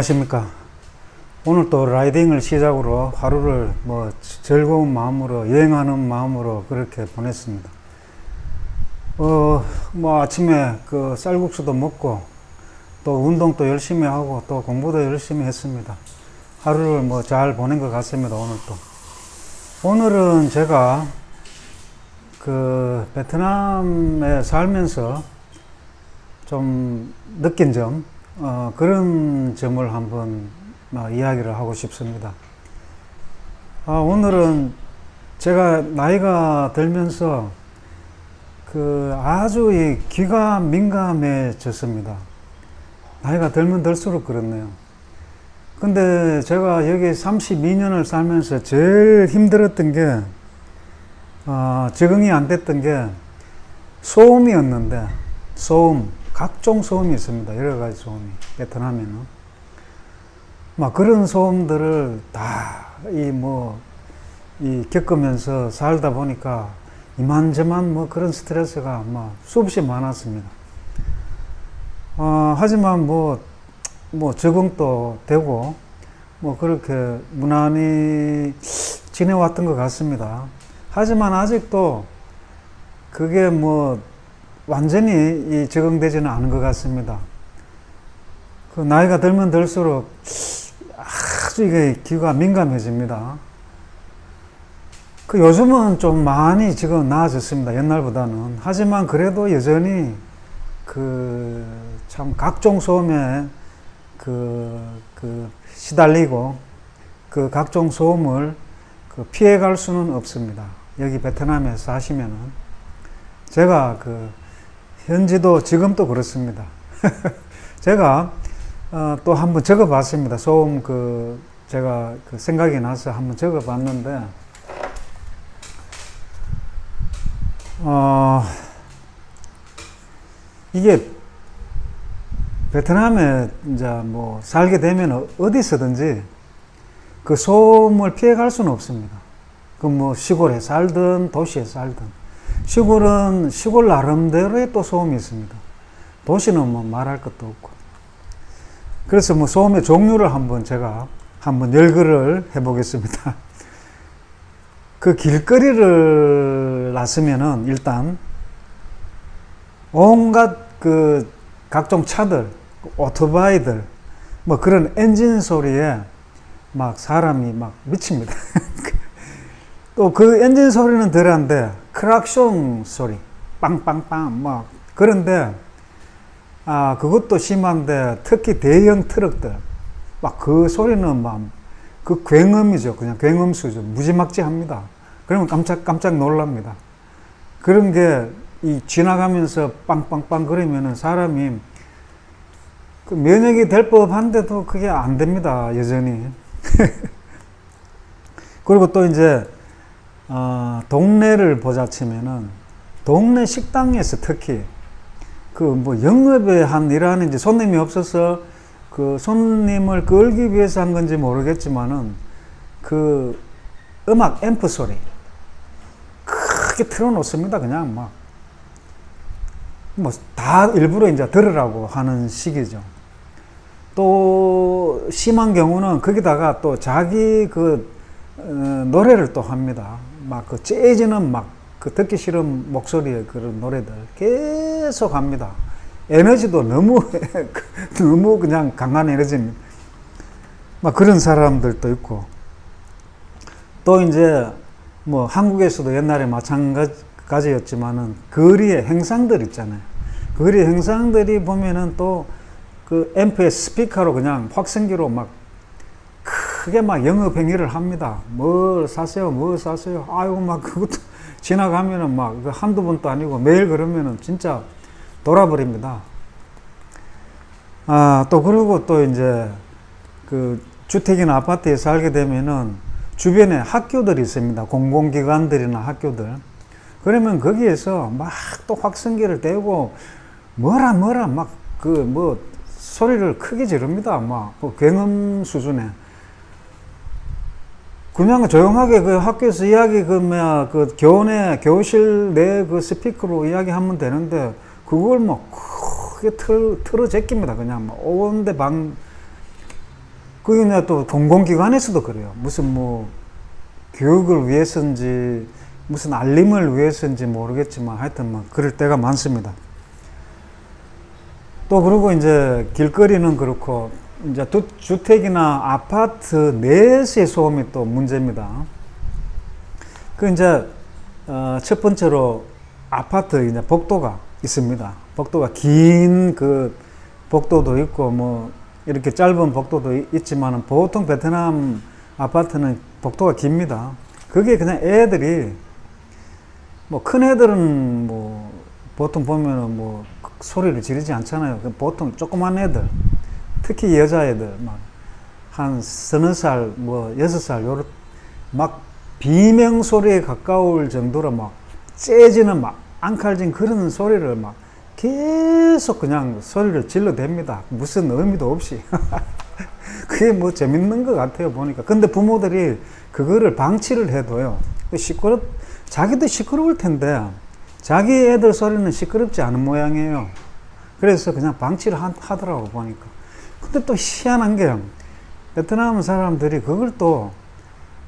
안녕하십니까. 오늘 또 라이딩을 시작으로 하루를 즐거운 마음으로 여행하는 마음으로 그렇게 보냈습니다. 아침에 그 쌀국수도 먹고 또 운동도 열심히 하고 또 공부도 열심히 했습니다. 하루를 잘 보낸 것 같습니다. 오늘은 제가 그 베트남에 살면서 좀 느낀 점, 그런 점을 한번 이야기를 하고 싶습니다. 오늘은 제가 나이가 들면서 아주 이 귀가 민감해졌습니다. 나이가 들면 들수록 그렇네요. 근데 제가 여기 32년을 살면서 제일 힘들었던 게, 적응이 안 됐던 게 소음이었는데, 각종 소음이 있습니다. 여러 가지 소음이, 베트남에는. 그런 소음들을 다, 겪으면서 살다 보니까 이만저만 그런 스트레스가 수없이 많았습니다. 하지만 적응도 되고, 그렇게 무난히 지내왔던 것 같습니다. 하지만 아직도 그게 완전히 적응되지는 않은 것 같습니다. 나이가 들면 들수록 아주 이게 귀가 민감해집니다. 요즘은 좀 많이 지금 나아졌습니다. 옛날보다는. 하지만 그래도 여전히 참 각종 소음에 시달리고 각종 소음을 피해갈 수는 없습니다. 여기 베트남에 사시면은. 제가 현지도 지금도 그렇습니다. 제가 또 한번 적어 봤습니다. 소음 제가 생각이 나서 한번 적어 봤는데, 이게 베트남에 이제 살게 되면 어디서든지 그 소음을 피해갈 수는 없습니다. 시골에 살든 도시에 살든. 시골은 시골 나름대로의 또 소음이 있습니다. 도시는 말할 것도 없고. 그래서 소음의 종류를 제가 한번 열거를 해보겠습니다. 길거리를 나서면은 일단 온갖 각종 차들, 오토바이들, 그런 엔진 소리에 사람이 미칩니다. 또 엔진 소리는 덜한데 크락션 소리, 빵빵빵 그런데 그것도 심한데 특히 대형 트럭들 그 소리는 굉음이죠. 그냥 굉음수죠. 무지막지합니다. 그러면 깜짝 놀랍니다. 그런 게 지나가면서 빵빵빵 그러면은 사람이 면역이 될 법한데도 그게 안 됩니다. 여전히. 그리고 또 이제 동네를 보자 치면은 동네 식당에서 특히 영업에 일하는 이제 손님이 없어서 손님을 끌기 위해서 한 건지 모르겠지만은 음악 앰프 소리 크게 틀어놓습니다. 그냥 다 일부러 이제 들으라고 하는 식이죠. 또 심한 경우는 거기다가 또 자기 노래를 또 합니다. 재즈는 듣기 싫은 목소리의 그런 노래들 계속 합니다. 에너지도 너무 그냥 강한 에너지입니다. 그런 사람들도 있고, 또 이제 한국에서도 옛날에 마찬가지였지만은 거리에 행상들 있잖아요. 거리 행상들이 보면은 또 앰프의 스피커로 그냥 확성기로 크게 영업 행위를 합니다. 뭘 사세요? 아이고 그것도 지나가면은 한두 번도 아니고 매일 그러면은 진짜 돌아버립니다. 또 그리고 또 이제 주택이나 아파트에 살게 되면은 주변에 학교들이 있습니다. 공공기관들이나 학교들. 그러면 거기에서 또 확성기를 떼고 소리를 크게 지릅니다. 굉음 수준에. 그냥 조용하게 학교에서 이야기 교실 내 스피커로 이야기하면 되는데, 그걸 크게 틀어 제낍니다. 그냥 온데 그게 이제 또 공공기관에서도 그래요. 무슨 뭐 교육을 위해서인지 무슨 알림을 위해서인지 모르겠지만 하여튼 뭐 그럴 때가 많습니다. 또 그리고 이제 길거리는 그렇고 이제 주택이나 아파트 내에서의 소음이 또 문제입니다. 그 이제 첫 번째로 아파트 이제 복도가 있습니다. 복도가 긴 그 복도도 있고 뭐 이렇게 짧은 복도도 있지만 보통 베트남 아파트는 복도가 깁니다. 그게 그냥 애들이 뭐 큰 애들은 뭐 보통 보면은 뭐 소리를 지르지 않잖아요. 보통 조그만 애들, 특히 여자애들 막 한 서너 살, 뭐 6살 요렇게 막 비명 소리에 가까울 정도로 막 째지는 막 앙칼진 그런 소리를 막 계속 그냥 소리를 질러댑니다. 무슨 의미도 없이. 그게 뭐 재밌는 것 같아요, 보니까. 근데 부모들이 그거를 방치를 해도요. 자기도 시끄러울 텐데, 자기 애들 소리는 시끄럽지 않은 모양이에요. 그래서 그냥 방치를 하더라고, 보니까. 근데 또 희한한 게, 베트남 사람들이 그걸 또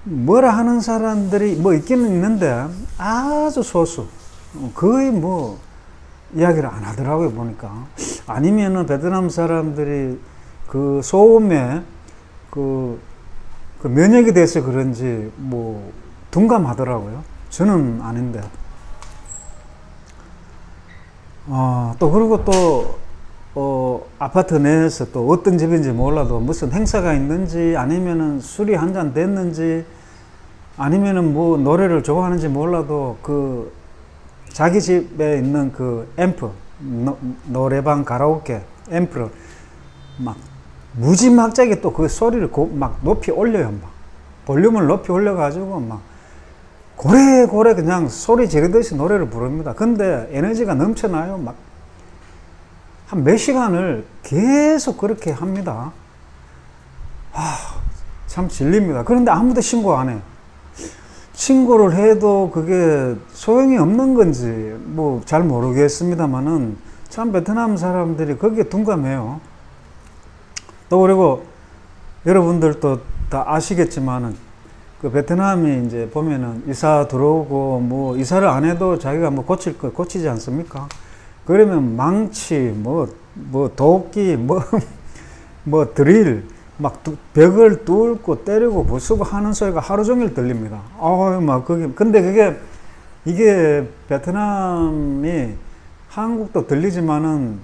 뭐라 하는 사람들이 뭐 있기는 있는데, 아주 소수. 거의 뭐, 이야기를 안 하더라고요, 보니까. 아니면은 베트남 사람들이 그 소음에 그 면역이 돼서 그런지 뭐 둔감하더라고요. 저는 아닌데. 또 그리고 또 아파트 내에서 또 어떤 집인지 몰라도 무슨 행사가 있는지 아니면은 술이 한 잔 됐는지 아니면은 뭐 노래를 좋아하는지 몰라도 그 자기 집에 있는 그 앰프 노래방 가라오케 앰프를 막 무지막지하게 또 그 소리를 막 높이 올려요. 막 볼륨을 높이 올려가지고 막 고래고래 그냥 소리 지르듯이 노래를 부릅니다. 근데 에너지가 넘쳐나요. 막 한 몇 시간을 계속 그렇게 합니다. 참 질립니다. 그런데 아무도 신고 안 해요. 신고를 해도 그게 소용이 없는 건지 뭐 잘 모르겠습니다만은 참 베트남 사람들이 거기에 둔감해요. 또 그리고 여러분들도 다 아시겠지만은 그 베트남이 이제 보면은 이사 들어오고 뭐 이사를 안 해도 자기가 뭐 고칠 거 고치지 않습니까? 그러면 망치 뭐 도끼 뭐 드릴 막 벽을 뚫고 때리고 부수고 하는 소리가 하루 종일 들립니다. 막 그게 근데 이게 베트남이 한국도 들리지만은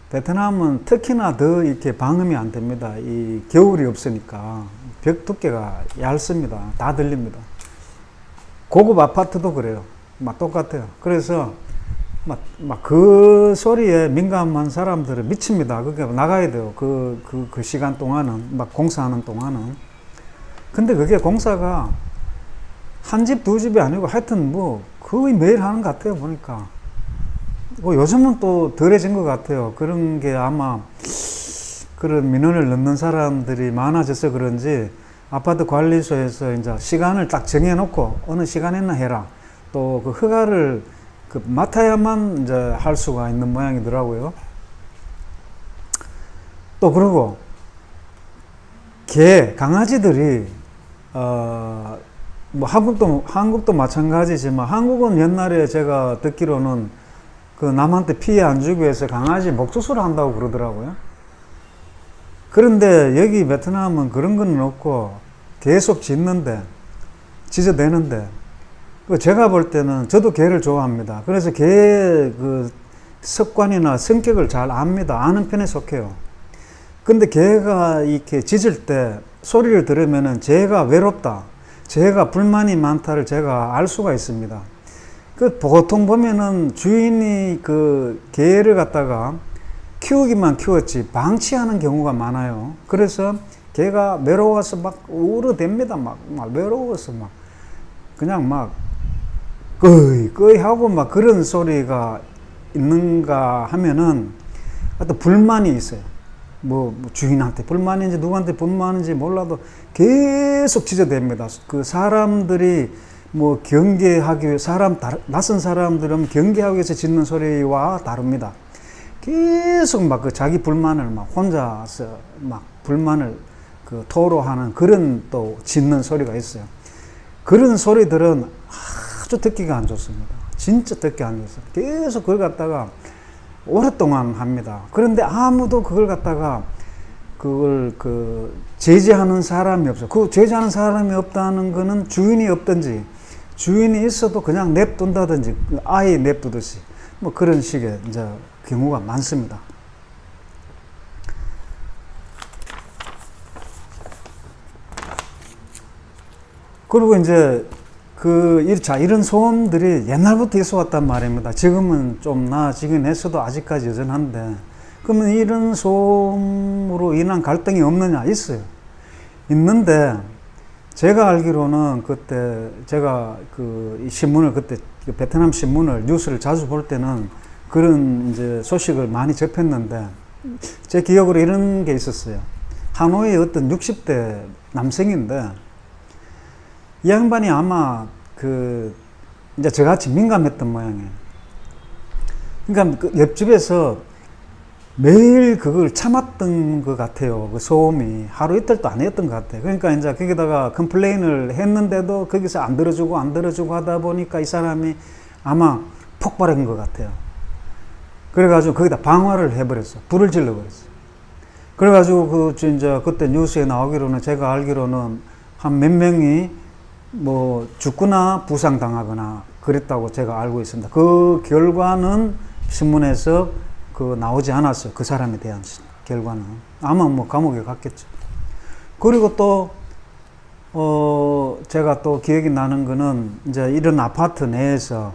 베트남은 특히나 더 이렇게 방음이 안 됩니다. 이 겨울이 없으니까 벽 두께가 얇습니다. 다 들립니다. 고급 아파트도 그래요. 막 똑같아요. 그래서 막 그 소리에 민감한 사람들은 미칩니다. 그게 나가야 돼요. 그 시간 동안은 막 공사하는 동안은. 근데 그게 공사가 한 집, 두 집이 아니고 하여튼 뭐 거의 매일 하는 것 같아요. 보니까. 요즘은 또 덜해진 것 같아요. 그런 게 아마 그런 민원을 넣는 사람들이 많아져서 그런지 아파트 관리소에서 이제 시간을 딱 정해놓고 어느 시간에나 해라. 또 그 허가를 맡아야만 이제 할 수가 있는 모양이더라고요. 또 그리고 강아지들이 뭐 한국도 마찬가지지만 한국은 옛날에 제가 듣기로는 그 남한테 피해 안 주기 위해서 강아지 목수술을 한다고 그러더라고요. 그런데 여기 베트남은 그런 건 없고 계속 짖어대는데 제가 볼 때는 저도 개를 좋아합니다. 그래서 개의 그 습관이나 성격을 잘 압니다. 아는 편에 속해요. 근데 개가 이렇게 짖을 때 소리를 들으면은 제가 외롭다, 제가 불만이 많다를 제가 알 수가 있습니다. 보통 보면은 주인이 그 개를 갖다가 키우기만 키웠지 방치하는 경우가 많아요. 그래서 개가 외로워서 막 울어댑니다. 막 외로워서 막 그냥 막 끄이 하고 막 그런 소리가 있는가 하면은 어떤 불만이 있어요. 뭐 주인한테 불만인지 누구한테 불만인지 몰라도 계속 짖어댑니다. 그 사람들이 뭐 경계하기 위해 낯선 사람들은 경계하기 위해서 짖는 소리와 다릅니다. 계속 막 그 자기 불만을 막 혼자서 막 불만을 그 토로하는 그런 또 짖는 소리가 있어요. 그런 소리들은 아주 듣기가 안 좋습니다. 진짜 듣기 안 좋습니다. 계속 그걸 갖다가 오랫동안 합니다. 그런데 아무도 그걸 갖다가 그걸 제지하는 사람이 없어요. 그 제지하는 사람이 없다는 거는 주인이 없든지 주인이 있어도 그냥 냅둔다든지 아이 냅두듯이 뭐 그런 식의 이제 경우가 많습니다. 그리고 이제 이런 소음들이 옛날부터 있어 왔단 말입니다. 지금은 좀 나아지긴 했어도 아직까지 여전한데, 그러면 이런 소음으로 인한 갈등이 없느냐? 있어요. 있는데, 제가 알기로는 그때 제가 이 신문을 그때 베트남 신문을 뉴스를 자주 볼 때는 그런 이제 소식을 많이 접했는데, 제 기억으로 이런 게 있었어요. 하노이의 어떤 60대 남성인데, 이 양반이 아마 이제 저같이 민감했던 모양이에요. 그러니까 그 옆집에서 매일 그걸 참았던 것 같아요. 그 소음이 하루 이틀도 아니었던 것 같아요. 그러니까 이제 거기다가 컴플레인을 했는데도 거기서 안 들어주고 하다 보니까 이 사람이 아마 폭발한 것 같아요. 그래가지고 거기다 방화를 해버렸어. 불을 질러버렸어. 그래가지고 이제 그때 뉴스에 나오기로는 제가 알기로는 한 몇 명이 뭐 죽거나 부상당하거나 그랬다고 제가 알고 있습니다. 그 결과는 신문에서 나오지 않았어요. 그 사람에 대한 결과는. 아마 뭐 감옥에 갔겠죠. 그리고 또, 제가 또 기억이 나는 거는 이제 이런 아파트 내에서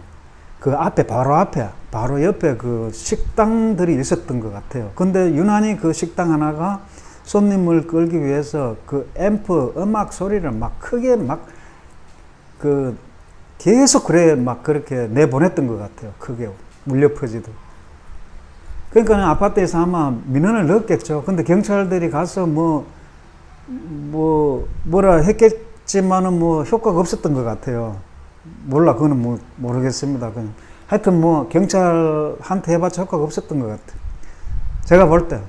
그 앞에, 바로 옆에 그 식당들이 있었던 것 같아요. 근데 유난히 그 식당 하나가 손님을 끌기 위해서 그 앰프 음악 소리를 막 크게 계속 그렇게 내보냈던 것 같아요. 크게 울려 퍼지도록. 그러니까 아파트에서 아마 민원을 넣었겠죠. 근데 경찰들이 가서 뭐라 했겠지만은 뭐 효과가 없었던 것 같아요. 몰라, 그거는 모르겠습니다. 그냥. 하여튼 경찰한테 해봤자 효과가 없었던 것 같아요. 제가 볼 때.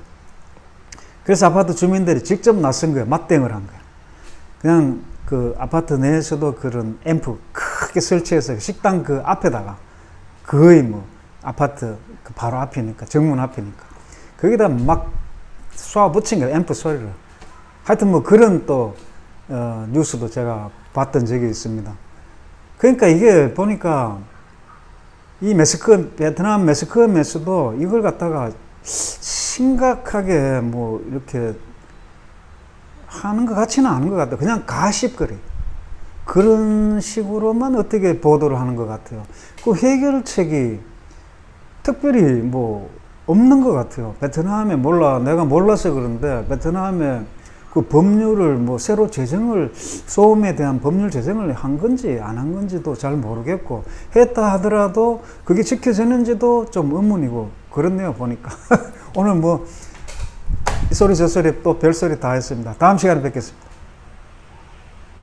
그래서 아파트 주민들이 직접 나선 거예요. 맞대응을 한 거예요. 그냥 그 아파트 내에서도 그런 앰프 크게 설치해서 식당 그 앞에다가 거의 아파트 바로 앞이니까, 정문 앞이니까. 거기다 막 쏴 붙인 거예요. 앰프 소리를. 하여튼 그런 또, 뉴스도 제가 봤던 적이 있습니다. 그러니까 이게 보니까 이 베트남 매스컴에서도 이걸 갖다가 심각하게 이렇게 하는 것 같지는 않은 것 같아요. 그냥 가십거리. 그런 식으로만 어떻게 보도를 하는 것 같아요. 그 해결책이 특별히 없는 것 같아요. 베트남에 내가 몰라서 그런데 베트남에 그 법률을 새로 소음에 대한 법률 제정을 한 건지 안 한 건지도 잘 모르겠고, 했다 하더라도 그게 지켜지는지도 좀 의문이고 그렇네요, 보니까. 오늘 이 소리 저 소리 또 별소리 다 했습니다. 다음 시간에 뵙겠습니다.